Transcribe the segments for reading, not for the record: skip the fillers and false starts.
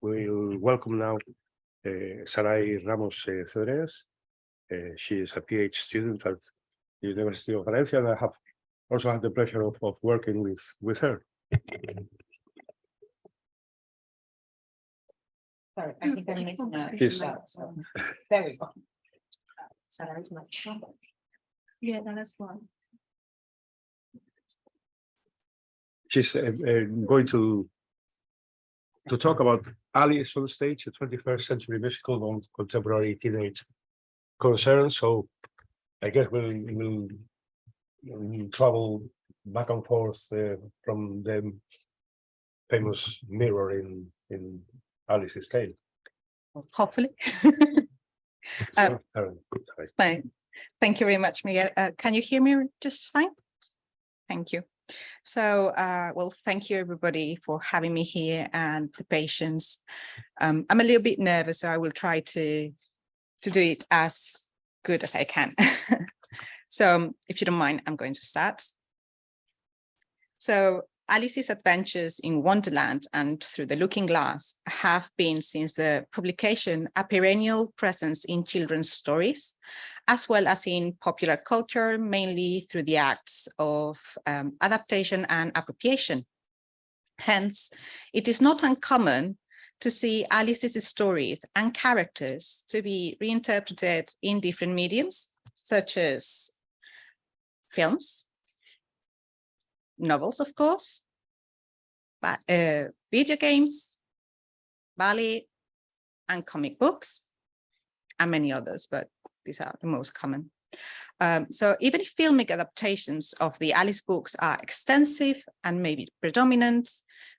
We'll welcome now Sarai Ramos. She is a PhD student at the University of Valencia, and I have also had the pleasure of working with her. Sorry, I think I'm missing a Yes. shot, so there we go. Sarai's my trouble. Yeah, that's one. She's going to talk about Alice on stage, a 21st century musical on contemporary teenage concerns. So I guess we'll travel back and forth from the famous mirror in Alice's tale. Hopefully. So, It's fine. Thank you very much, Miguel. Can you hear me just fine? Thank you. So, well, thank you everybody for having me here and the patience. I'm a little bit nervous, so I will try to do it as good as I can. So, if you don't mind, I'm going to start. So, Alice's adventures in Wonderland and Through the Looking Glass have been, since the publication, a perennial presence in children's stories, as well as in popular culture, mainly through the acts of adaptation and appropriation. Hence, it is not uncommon to see Alice's stories and characters to be reinterpreted in different mediums, such as films, novels, of course, but video games, ballet, and comic books, and many others, but these are the most common. So even if filmic adaptations of the Alice books are extensive and maybe predominant,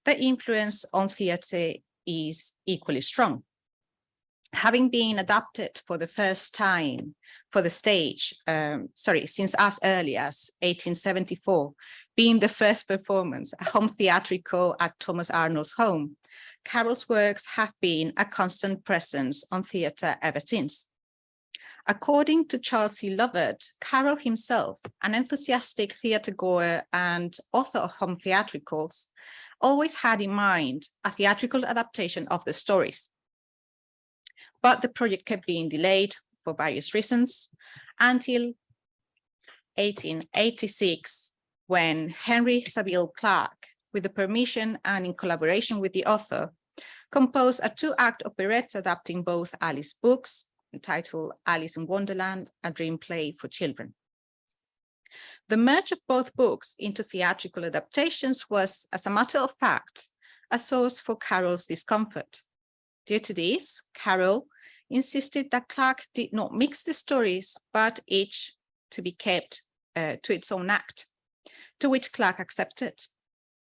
the influence on theatre is equally strong. Having been adapted for the first time for the stage, since as early as 1874, being the first performance, a home theatrical at Thomas Arnold's home, Carol's works have been a constant presence on theatre ever since. According to Charles C. Lovett, Carol himself, an enthusiastic theatre-goer and author of home theatricals, always had in mind a theatrical adaptation of the stories. But the project kept being delayed for various reasons until 1886, when Henry Saville Clark, with the permission and in collaboration with the author, composed a two-act operette adapting both Alice books, entitled Alice in Wonderland, a Dream Play for Children. The merge of both books into theatrical adaptations was, as a matter of fact, a source for Carol's discomfort. Due to this, Carol insisted that Clark did not mix the stories, but each to be kept to its own act, to which Clark accepted.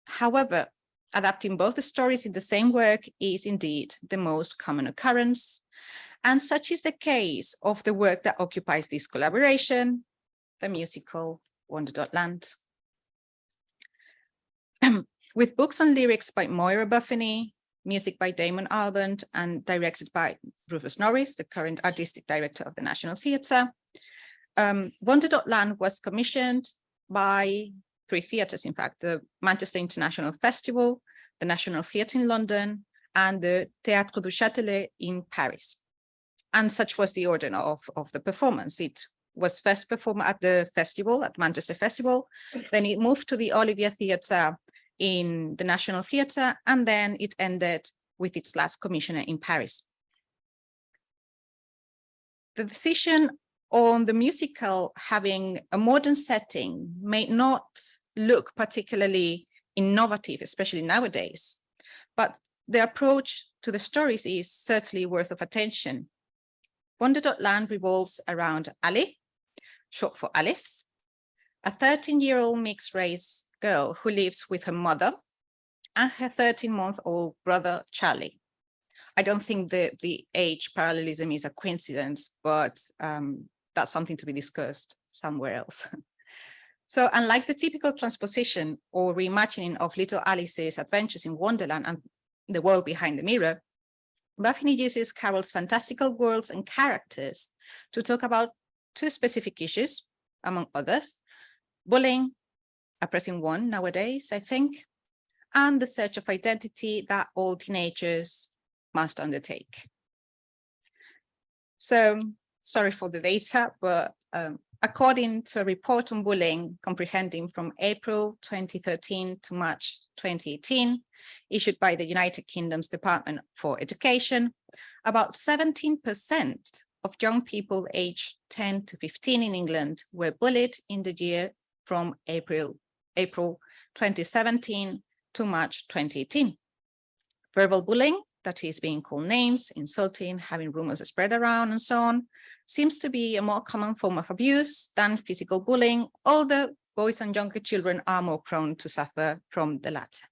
However, adapting both the stories in the same work is indeed the most common occurrence, and such is the case of the work that occupies this collaboration, the musical Wonderland. With books and lyrics by Moira Buffany, music by Damon Albarn, and directed by Rufus Norris, the current artistic director of the National Theatre, Wonderland was commissioned by three theatres, in fact, the Manchester International Festival, the National Theatre in London, and the Théâtre du Châtelet in Paris. And such was the order of the performance. It was first performed at the festival, at Manchester Festival, then it moved to the Olivier Theatre in the National Theatre, and then it ended with its last commissioner in Paris. The decision on the musical having a modern setting may not look particularly innovative, especially nowadays, but the approach to the stories is certainly worth of attention. Wonderland revolves around Ali, short for Alice, a 13-year-old mixed-race girl who lives with her mother and her 13-month-old brother, Charlie. I don't think the age parallelism is a coincidence, but that's something to be discussed somewhere else. So unlike the typical transposition or reimagining of Little Alice's adventures in Wonderland and the world behind the mirror, Buffany uses Carol's fantastical worlds and characters to talk about two specific issues, among others: bullying, a pressing one nowadays, I think, and the search of identity that all teenagers must undertake. So, sorry for the data, but according to a report on bullying comprehending from April 2013 to March 2018, issued by the United Kingdom's Department for Education, about 17% of young people aged 10 to 15 in England were bullied in the year from April 2017 to March 2018. Verbal bullying, that is being called names, insulting, having rumors spread around and so on, seems to be a more common form of abuse than physical bullying, although boys and younger children are more prone to suffer from the latter.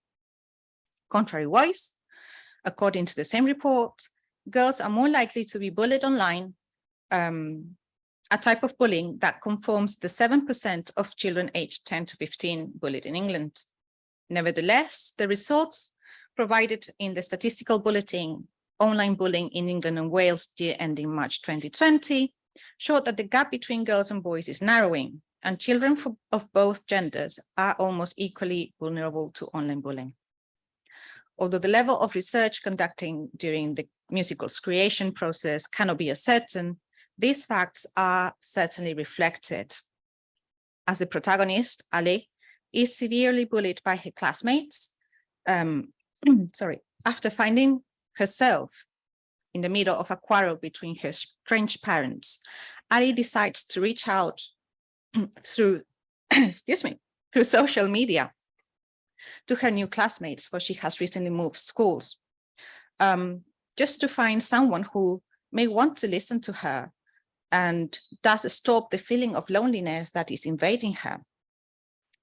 Contrary-wise, according to the same report, girls are more likely to be bullied online, a type of bullying that conforms the 7% of children aged 10 to 15 bullied in England. Nevertheless, the results provided in the statistical bulletin Online Bullying in England and Wales year ending March 2020 showed that the gap between girls and boys is narrowing, and children of both genders are almost equally vulnerable to online bullying. Although the level of research conducting during the musical's creation process cannot be as certain, these facts are certainly reflected, as the protagonist, Ali, is severely bullied by her classmates, after finding herself in the middle of a quarrel between her estranged parents. Ali decides to reach out through, through social media to her new classmates, for she has recently moved schools, just to find someone who may want to listen to her and thus stop the feeling of loneliness that is invading her.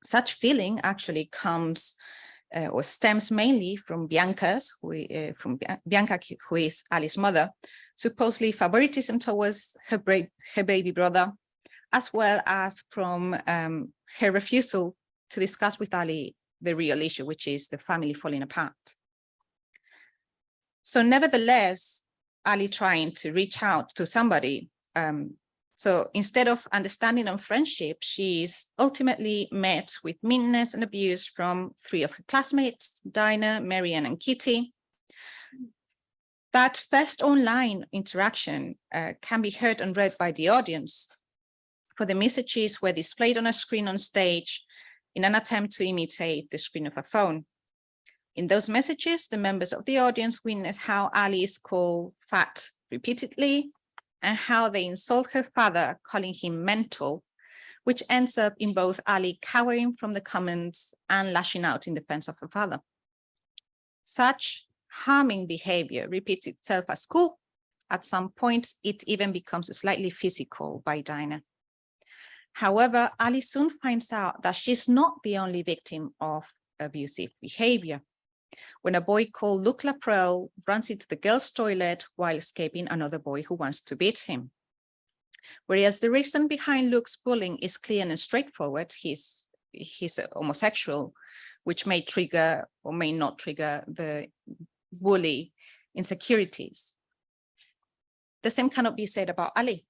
Such feeling actually comes or stems mainly from Bianca, who is Ali's mother, supposedly favoritism towards her baby brother, as well as from her refusal to discuss with Ali the real issue, which is the family falling apart. So nevertheless, Ali trying to reach out to somebody. So instead of understanding and friendship, she's ultimately met with meanness and abuse from 3 of her classmates, Dinah, Marianne, and Kitty. That first online interaction can be heard and read by the audience, for the messages were displayed on a screen on stage in an attempt to imitate the screen of a phone. In those messages, the members of the audience witness how Ali is called fat repeatedly, and how they insult her father, calling him mental, which ends up in both Ali cowering from the comments and lashing out in defense of her father. Such harming behavior repeats itself at school. At some point, it even becomes slightly physical by Dinah. However, Ali soon finds out that she's not the only victim of abusive behavior. When a boy called Luke Laprelle runs into the girls' toilet while escaping another boy who wants to beat him. Whereas the reason behind Luke's bullying is clear and straightforward, he's homosexual, which may trigger or may not trigger the bully insecurities. The same cannot be said about Ali.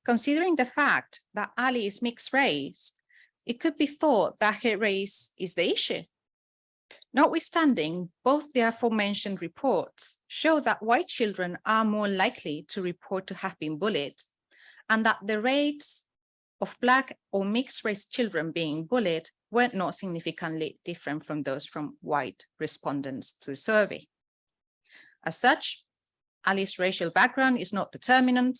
Considering the fact that Ali is mixed race, it could be thought that her race is the issue. Notwithstanding, both the aforementioned reports show that white children are more likely to report to have been bullied, and that the rates of Black or mixed race children being bullied were not significantly different from those from white respondents to the survey. As such, Ali's racial background is not determinant,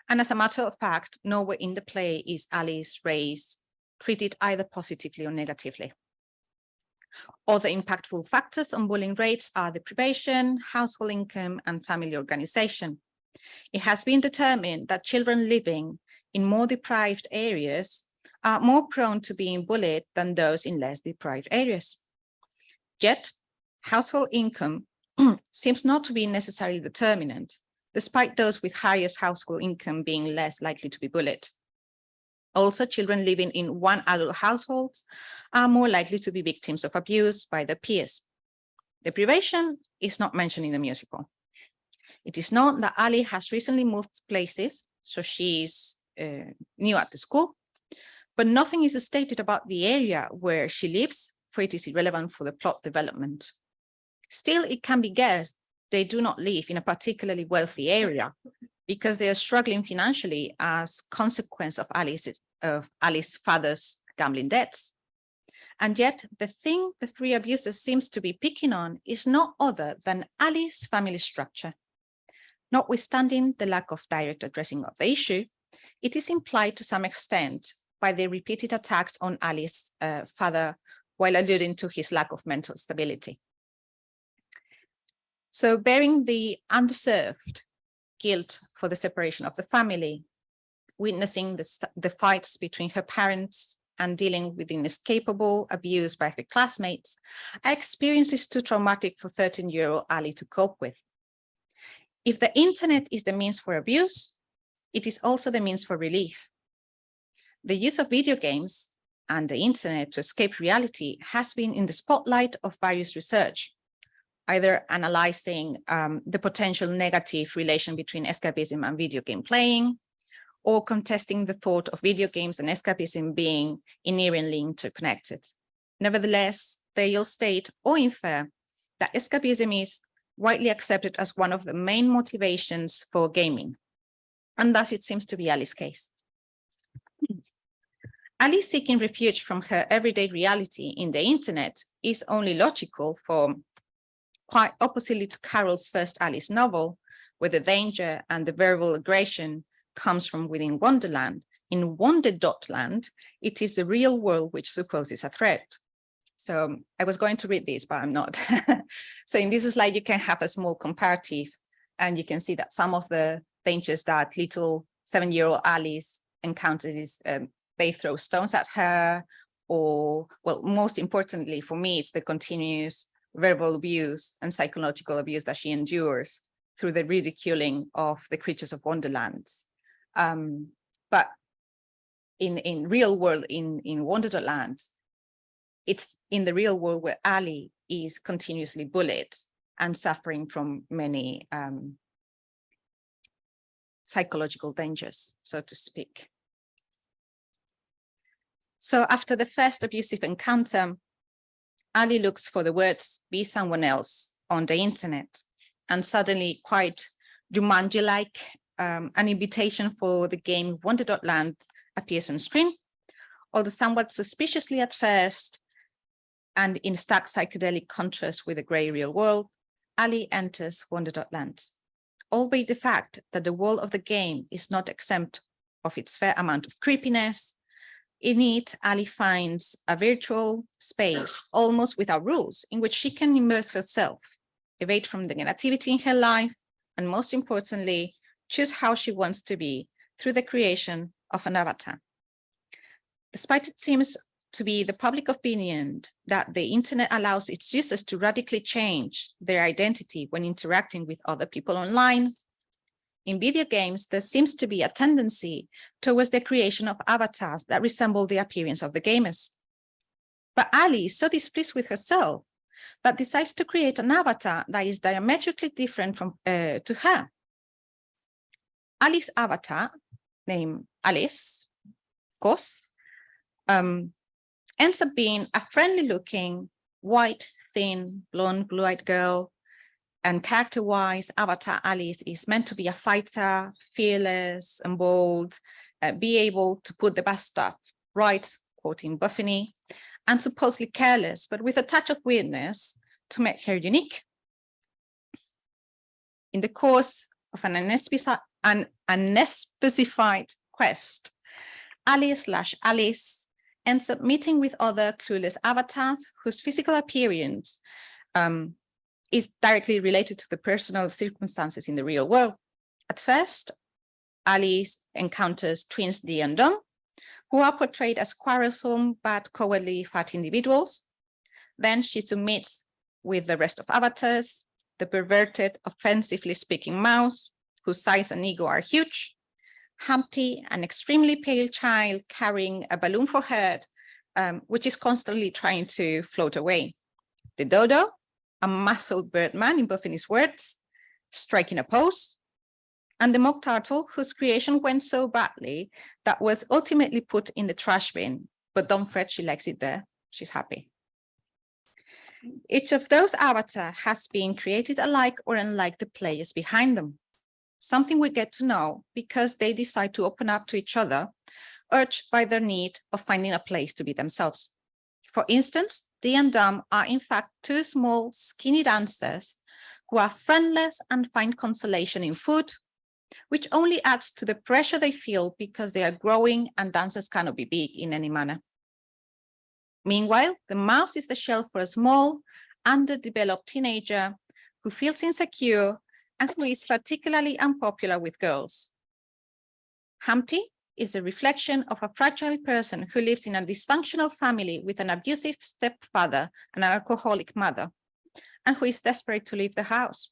and as a matter of fact, nowhere in the play is Ali's race treated either positively or negatively. Other impactful factors on bullying rates are deprivation, household income, and family organization. It has been determined that children living in more deprived areas are more prone to being bullied than those in less deprived areas. Yet, household income seems not to be necessarily determinant, despite those with highest household income being less likely to be bullied. Also, children living in one adult households are more likely to be victims of abuse by their peers. Deprivation is not mentioned in the musical. It is known that Ali has recently moved places, so she's new at the school, but nothing is stated about the area where she lives, for it is irrelevant for the plot development. Still, it can be guessed they do not live in a particularly wealthy area because they are struggling financially as consequence of Alice's father's gambling debts. And yet the thing the three abusers seems to be picking on is no other than Alice's family structure. Notwithstanding the lack of direct addressing of the issue, it is implied to some extent by the repeated attacks on Alice's father while alluding to his lack of mental stability. So bearing the undeserved guilt for the separation of the family, witnessing the fights between her parents and dealing with inescapable abuse by her classmates, I experienced this too traumatic for 13-year-old Ali to cope with. If the internet is the means for abuse, it is also the means for relief. The use of video games and the internet to escape reality has been in the spotlight of various research, either analyzing the potential negative relation between escapism and video game playing, or contesting the thought of video games and escapism being inherently interconnected. Nevertheless, they all state or infer that escapism is widely accepted as one of the main motivations for gaming, and thus it seems to be Alice's case. Ali seeking refuge from her everyday reality in the internet is only logical, for quite oppositely to Carol's first Alice novel, where the danger and the verbal aggression comes from within Wonderland. In Wonder.land, it is the real world which supposes a threat. So I was going to read this, but I'm not. So in this slide, you can have a small comparative, and you can see that some of the dangers that little 7-year-old Alice encounters is they throw stones at her, or, well, most importantly for me, it's the continuous verbal abuse and psychological abuse that she endures through the ridiculing of the creatures of Wonderland. But in real world, in Wonderland, it's in the real world where Ali is continuously bullied and suffering from many psychological dangers, so to speak. So after the first abusive encounter, Ali looks for the words "be someone else" on the internet, and suddenly, quite Jumanji-like, an invitation for the game Wonder.land appears on screen. Although somewhat suspiciously at first, and in stark psychedelic contrast with the grey real world, Ali enters Wonder.land. Albeit the fact that the world of the game is not exempt of its fair amount of creepiness, in it, Ali finds a virtual space, almost without rules, in which she can immerse herself, evade from the negativity in her life, and most importantly, choose how she wants to be through the creation of an avatar. Despite it seems to be the public opinion that the internet allows its users to radically change their identity when interacting with other people online, in video games, there seems to be a tendency towards the creation of avatars that resemble the appearance of the gamers. But Ali is so displeased with herself that decides to create an avatar that is diametrically different from to her. Ali's avatar, named Alice, of course, ends up being a friendly-looking, white, thin, blonde, blue-eyed girl. And character-wise, Avatar Alice is meant to be a fighter, fearless and bold, be able to put the best stuff right, quoting Buffini, and supposedly careless, but with a touch of weirdness to make her unique. In the course of an unspecified quest, Alice ends up meeting with other clueless avatars whose physical appearance is directly related to the personal circumstances in the real world. At first, Alice encounters twins Dee and Dom, who are portrayed as quarrelsome but cowardly fat individuals. Then she submits with the rest of avatars, the perverted, offensively speaking mouse, whose size and ego are huge, Humpty, an extremely pale child carrying a balloon for head, which is constantly trying to float away, the dodo, a muscled birdman in Buffini's words, striking a pose, and the mock turtle, whose creation went so badly that was ultimately put in the trash bin. But don't fret, she likes it there. She's happy. Each of those avatars has been created alike or unlike the players behind them. Something we get to know because they decide to open up to each other, urged by their need of finding a place to be themselves. For instance, Dee and Dom are in fact two small, skinny dancers who are friendless and find consolation in food, which only adds to the pressure they feel because they are growing and dancers cannot be big in any manner. Meanwhile, the mouse is the shell for a small, underdeveloped teenager who feels insecure and who is particularly unpopular with girls. Humpty is a reflection of a fragile person who lives in a dysfunctional family with an abusive stepfather and an alcoholic mother, and who is desperate to leave the house.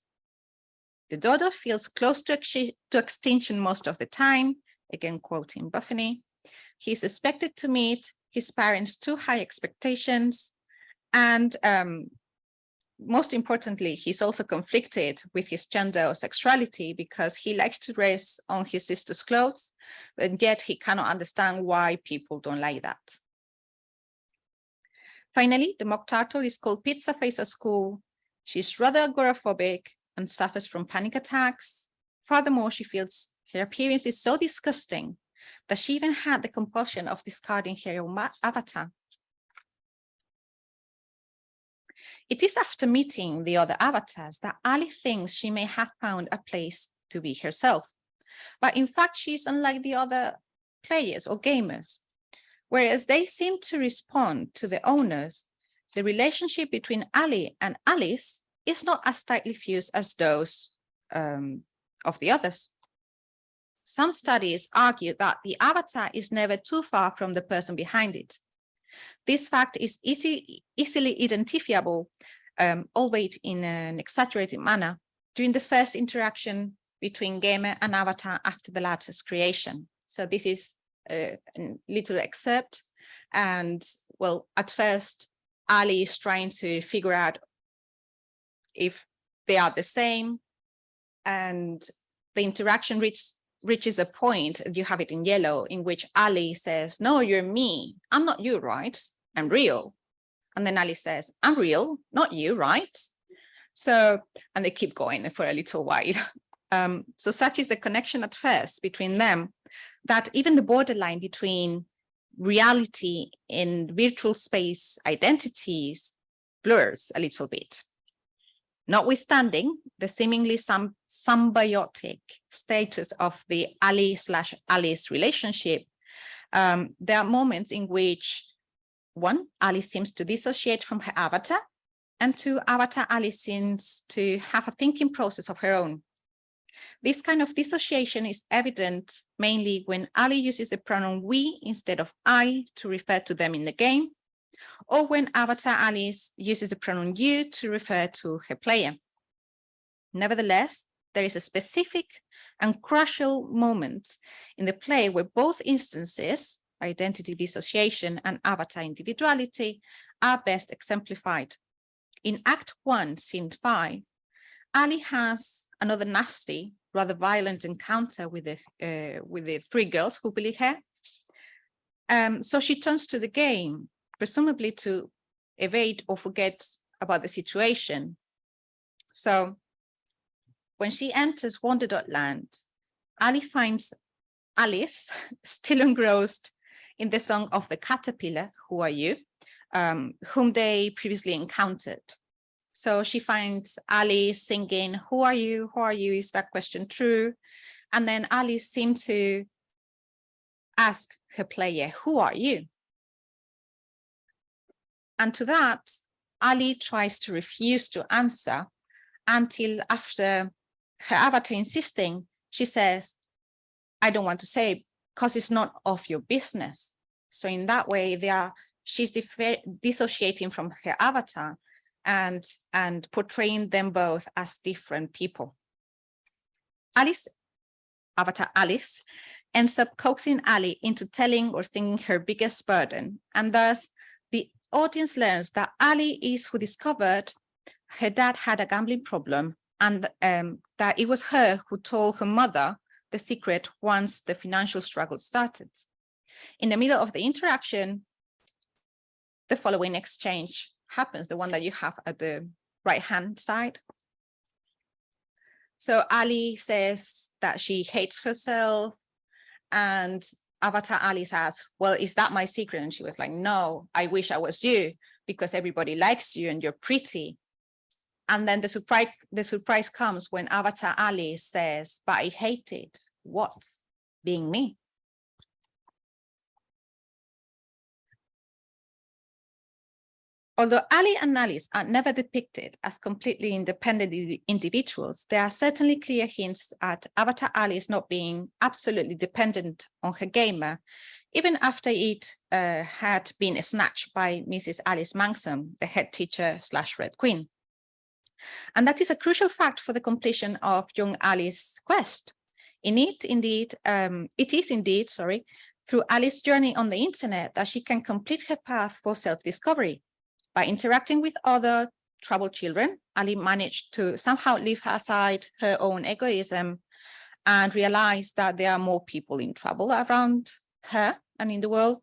The dodo feels close to extinction most of the time, again quoting Buffini. He is expected to meet his parents' too high expectations, and most importantly, he's also conflicted with his gender or sexuality because he likes to dress on his sister's clothes, but yet he cannot understand why people don't like that. Finally, the mock turtle is called Pizza Face at school. She's rather agoraphobic and suffers from panic attacks. Furthermore, she feels her appearance is so disgusting that she even had the compulsion of discarding her own avatar. It is after meeting the other avatars that Ali thinks she may have found a place to be herself. But in fact, she's unlike the other players or gamers. Whereas they seem to respond to the owners, the relationship between Ali and Alice is not as tightly fused as those of the others. Some studies argue that the avatar is never too far from the person behind it. This fact is easily identifiable, albeit in an exaggerated manner, during the first interaction between gamer and avatar after the latter's creation. So this is a little excerpt. And well, at first, Ali is trying to figure out if they are the same. And the interaction reaches a point, you have it in yellow, in which Ali says, no, you're me. I'm not you, right? I'm real. And then Ali says, I'm real, not you, right? So, and they keep going for a little while. So such is the connection at first between them that even the borderline between reality and virtual space identities blurs a little bit. Notwithstanding the seemingly symbiotic status of the Ali/Alice relationship, there are moments in which, one, Ali seems to dissociate from her avatar, and two, avatar Ali seems to have a thinking process of her own. This kind of dissociation is evident mainly when Ali uses the pronoun we instead of I to refer to them in the game, or when avatar Alice uses the pronoun you to refer to her player. Nevertheless, there is a specific and crucial moment in the play where both instances, identity dissociation and avatar individuality, are best exemplified. In Act 1, Scene 5, Ali has another nasty, rather violent encounter with the three girls who bully her. So she turns to the game, presumably to evade or forget about the situation. So when she enters Wonder.land, Ali finds Alice still engrossed in the song of the caterpillar, Who Are You?, whom they previously encountered. So she finds Alice singing, who are you? Who are you? Is that question true? And then Alice seems to ask her player, who are you? And to that, Ali tries to refuse to answer until after her avatar insisting, she says, I don't want to say because it's not of your business. So in that way, she's dissociating from her avatar and portraying them both as different people. Avatar Alice ends up coaxing Ali into telling or singing her biggest burden. And thus the audience learns that Ali is who discovered her dad had a gambling problem and that it was her who told her mother the secret once the financial struggle started. In the middle of the interaction, the following exchange happens, the one that you have at the right-hand side. So Ali says that she hates herself, and Avatar Ali says, well, is that my secret? And she was like, no, I wish I was you, because everybody likes you and you're pretty. And then the surprise comes when Avatar Ali says, but I hated what? Being me. Although Ali and Alice are never depicted as completely independent individuals, there are certainly clear hints at Avatar Alice not being absolutely dependent on her gamer, even after it had been snatched by Mrs. Alice Manson, the head teacher / Red Queen. And that is a crucial fact for the completion of young Alice's quest. It is indeed, through Alice's journey on the internet that she can complete her path for self-discovery. By interacting with other troubled children, Ali managed to somehow leave aside her own egoism and realize that there are more people in trouble around her and in the world.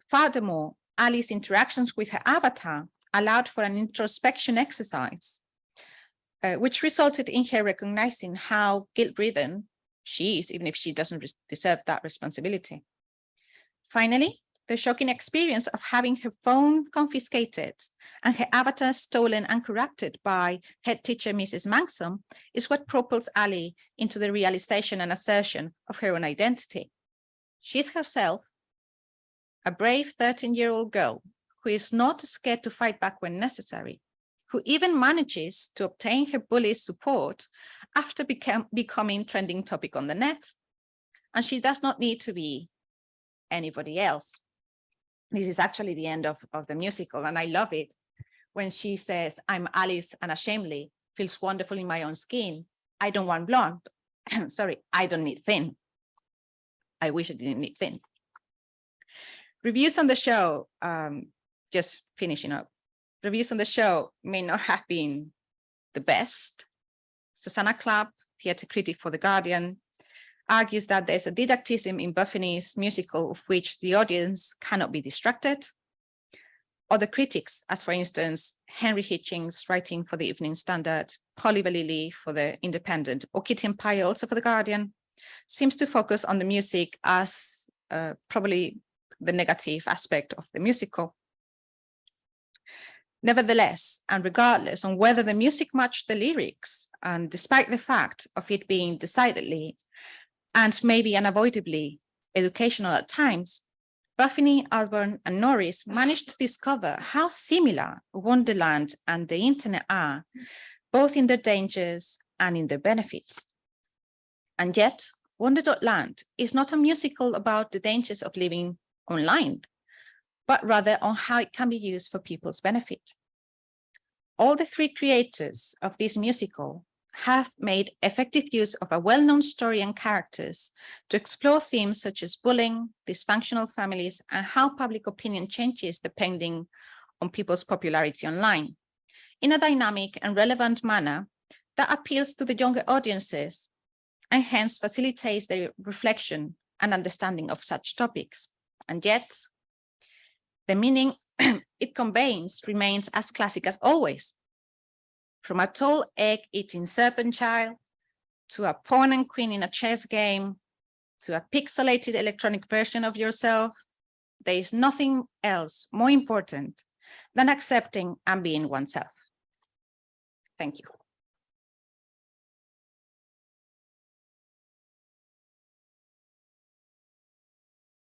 Furthermore, Ali's interactions with her avatar allowed for an introspection exercise, which resulted in her recognizing how guilt-ridden she is, even if she doesn't deserve that responsibility. Finally, the shocking experience of having her phone confiscated and her avatar stolen and corrupted by head teacher Mrs. Manson is what propels Ali into the realization and assertion of her own identity. She is herself a brave 13-year-old girl who is not scared to fight back when necessary, who even manages to obtain her bully's support after becoming trending topic on the net. And she does not need to be anybody else. This is actually the end of the musical, and I love it when she says, I'm Alice unashamedly, feels wonderful in my own skin. I don't want blonde. Sorry, I don't need thin. I wish I didn't need thin. Reviews on the show, just finishing up. Reviews on the show may not have been the best. Susanna Clapp, theatre critic for The Guardian, argues that there's a didacticism in Buffini's musical of which the audience cannot be distracted. Other critics, as for instance, Henry Hitchings writing for the Evening Standard, Polly Balili for The Independent, or Kitty Empire also for The Guardian, seems to focus on the music as probably the negative aspect of the musical. Nevertheless, and regardless on whether the music matched the lyrics, and despite the fact of it being decidedly and maybe unavoidably educational at times, Buffini, Albarn, and Norris managed to discover how similar Wonderland and the internet are, both in their dangers and in their benefits. And yet, Wonder.land is not a musical about the dangers of living online, but rather on how it can be used for people's benefit. All the three creators of this musical have made effective use of a well-known story and characters to explore themes such as bullying, dysfunctional families, and how public opinion changes depending on people's popularity online, in a dynamic and relevant manner that appeals to the younger audiences and hence facilitates their reflection and understanding of such topics. And yet, the meaning it conveys remains as classic as always. From a tall egg-eating serpent child, to a pawn and queen in a chess game, to a pixelated electronic version of yourself, there is nothing else more important than accepting and being oneself. Thank you.